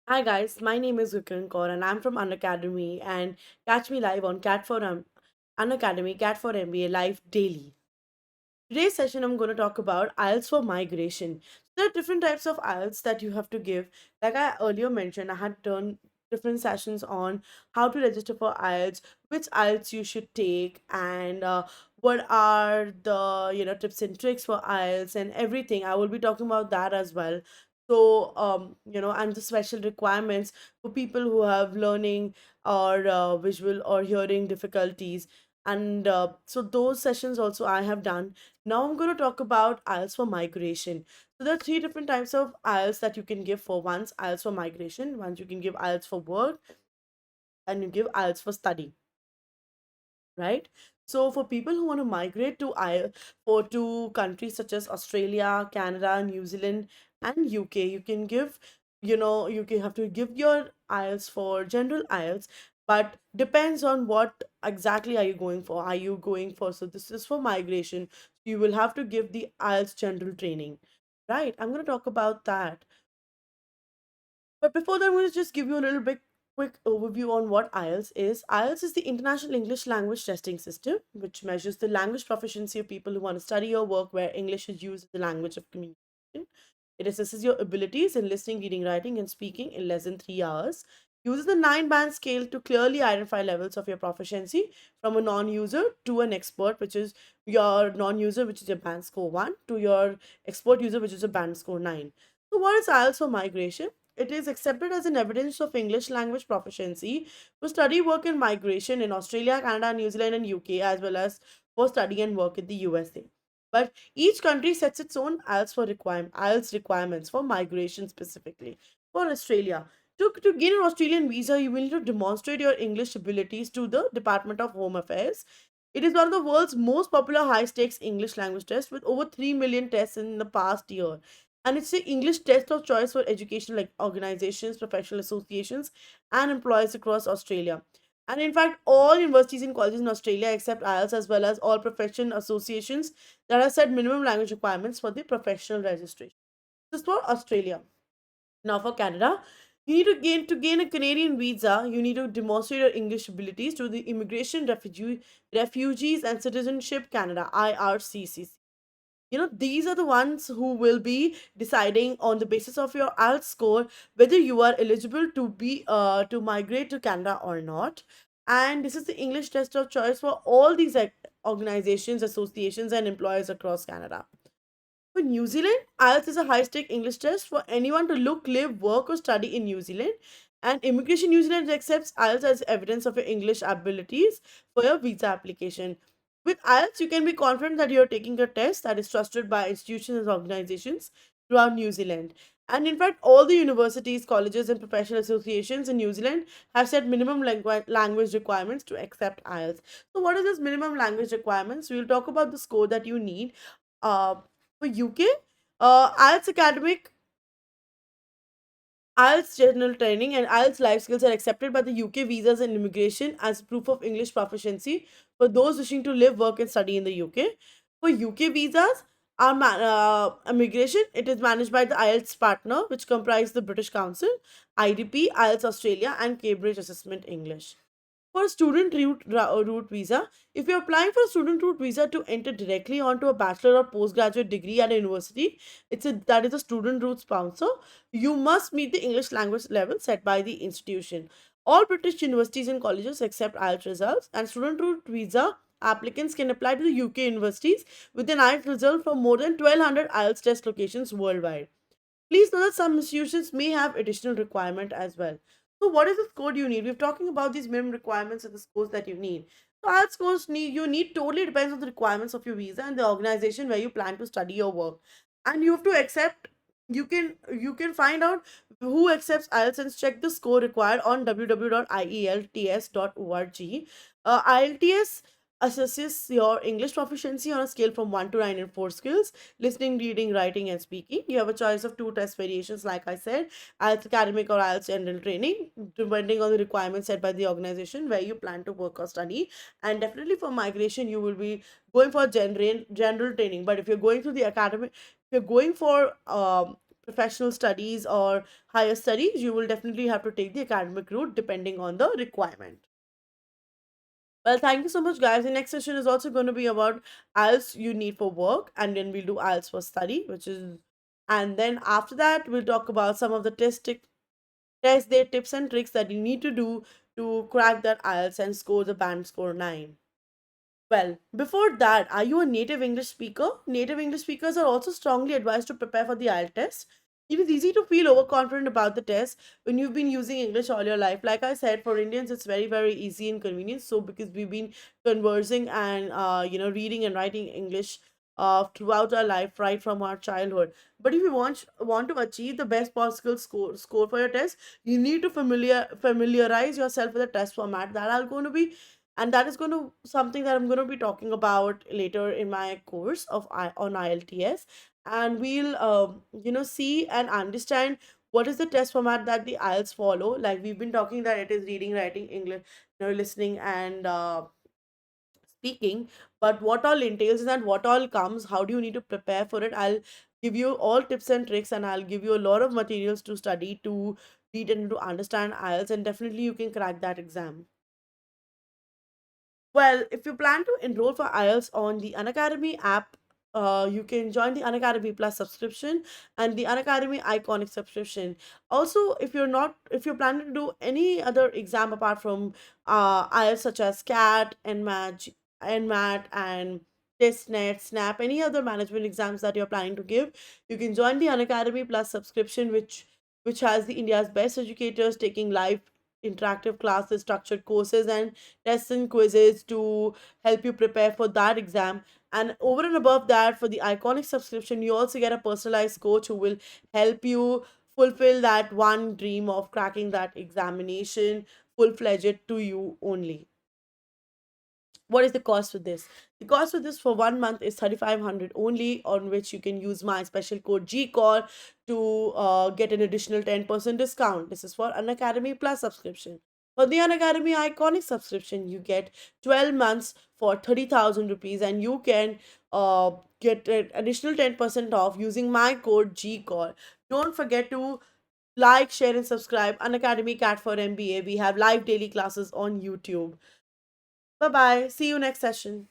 Hi guys, my name is Vikram Kaur and I'm from Unacademy and catch me live on Cat for Unacademy Cat for MBA live daily. Today's session I'm going to talk about IELTS for migration. There are different types of IELTS that you have to give. Like I earlier mentioned, I had done different sessions on how to register for IELTS, which IELTS you should take, and what are the tips and tricks for IELTS and everything. I will be talking about that as well. So and the special requirements for people who have learning or visual or hearing difficulties, and so those sessions also I have done. Now I'm going to talk about IELTS for migration. So there are three different types of IELTS that you can give for. Once IELTS for migration, once you can give IELTS for work, and you give IELTS for study, right? So for people who want to migrate to to countries such as Australia, Canada, New Zealand, and UK, you can give, you can have to give your IELTS for general IELTS, but depends on what exactly are you going for. Are you going for, so this is for migration, you will have to give the IELTS general training, right? I'm going to talk about that. But before that, I'm going to just give you a little bit quick overview on what IELTS is. IELTS is the International English Language Testing System, which measures the language proficiency of people who want to study or work where English is used as the language of communication. It assesses your abilities in listening, reading, writing, and speaking in less than 3 hours. Uses the 9 band scale to clearly identify levels of your proficiency from a non user to an expert, which is your non user, which is your band score 1, to your expert user, which is a band score 9. So, what is IELTS for migration? It is accepted as an evidence of English language proficiency for study, work, and migration in Australia, Canada, New Zealand, and UK, as well as for study and work in the USA. But each country sets its own IELTS requirements for migration specifically. For Australia, to gain an Australian visa, you will need to demonstrate your English abilities to the Department of Home Affairs. It is one of the world's most popular high stakes English language tests with over 3 million tests in the past year. And it's the English test of choice for education like organizations, professional associations, and employers across Australia. And in fact, all universities and colleges in Australia accept IELTS, as well as all profession associations that have set minimum language requirements for the professional registration. This is for Australia. Now for Canada, you need to gain a Canadian visa, you need to demonstrate your English abilities to the Immigration Refugees and Citizenship Canada (IRCCC). These are the ones who will be deciding on the basis of your IELTS score whether you are eligible to migrate to Canada or not. And this is the English test of choice for all these organizations, associations, and employers across Canada. For New Zealand, IELTS is a high stake English test for anyone to look, live, work, or study in New Zealand. And Immigration New Zealand accepts IELTS as evidence of your English abilities for your visa application. With IELTS, you can be confident that you are taking a test that is trusted by institutions and organizations throughout New Zealand. And in fact, all the universities, colleges, and professional associations in New Zealand have set minimum language requirements to accept IELTS. So, what are those minimum language requirements? We will talk about the score that you need. Uh, for UK, IELTS academic, IELTS general training, and IELTS life skills are accepted by the UK visas and immigration as proof of English proficiency for those wishing to live, work, and study in the UK. For UK visas, immigration, it is managed by the IELTS partner, which comprise the British Council, IDP, IELTS Australia, and Cambridge Assessment English. For a student route visa, if you're applying for a student route visa to enter directly onto a bachelor or postgraduate degree at a university, that is a student route sponsor. You must meet the English language level set by the institution. All British universities and colleges accept IELTS results, and student route visa applicants can apply to the UK universities with an IELTS result from more than 1200 IELTS test locations worldwide. Please know that some institutions may have additional requirement as well. So what is the score you need? We're talking about these minimum requirements and the scores that you need. So IELTS scores you need totally depends on the requirements of your visa and the organization where you plan to study or work. And you have to accept, you can find out who accepts IELTS and check the score required on www.ielts.org. IELTS assesses your English proficiency on a scale from 1 to 9 in 4 skills: listening, reading, writing, and speaking. You have a choice of two test variations, like I said, IELTS academic or IELTS general training, depending on the requirements set by the organization where you plan to work or study. And definitely for migration, you will be going for general training. But if you're going through the academic, if you're going for professional studies or higher studies, you will definitely have to take the academic route depending on the requirement. Well, thank you so much, guys. The next session is also going to be about IELTS you need for work, and then we'll do IELTS for study, which is, and then after that, we'll talk about some of the test their tips and tricks that you need to do to crack that IELTS and score the band score 9. Well, before that, are you a native English speaker? Native English speakers are also strongly advised to prepare for the IELTS test. It is easy to feel overconfident about the test when you've been using English all your life. Like I said, for Indians, it's very, very easy and convenient. So, because we've been conversing and reading and writing English throughout our life, right from our childhood. But if you want to achieve the best possible score for your test, you need to familiarize yourself with the test format that are going to be, and that is going to something that I'm going to be talking about later in my course on IELTS. And we'll see and understand what is the test format that the IELTS follow. Like we've been talking that it is reading, writing, English, listening, and speaking. But what all entails and what all comes, how do you need to prepare for it? I'll give you all tips and tricks, and I'll give you a lot of materials to study, to read, and to understand IELTS, and definitely you can crack that exam. Well, if you plan to enroll for IELTS on the Unacademy app, you can join the Unacademy Plus subscription and the Unacademy Iconic subscription. Also, if you're planning to do any other exam apart from IELTS, such as CAT, NMAT, and TestNet, SNAP, any other management exams that you're planning to give, you can join the Unacademy Plus subscription, which has the India's best educators taking live interactive classes, structured courses, and tests and quizzes to help you prepare for that exam. And over and above that, for the Iconic subscription, you also get a personalized coach who will help you fulfill that one dream of cracking that examination full fledged to you only. What is the cost for this? The cost for this for 1 month is 3,500 only, on which you can use my special code GCALL to get an additional 10% discount. This is for an Academy Plus subscription. For the Unacademy Iconic subscription, you get 12 months for 30,000 rupees, and you can get an additional 10% off using my code GCALL. Don't forget to like, share, and subscribe. Unacademy Cat for MBA. We have live daily classes on YouTube. Bye bye. See you next session.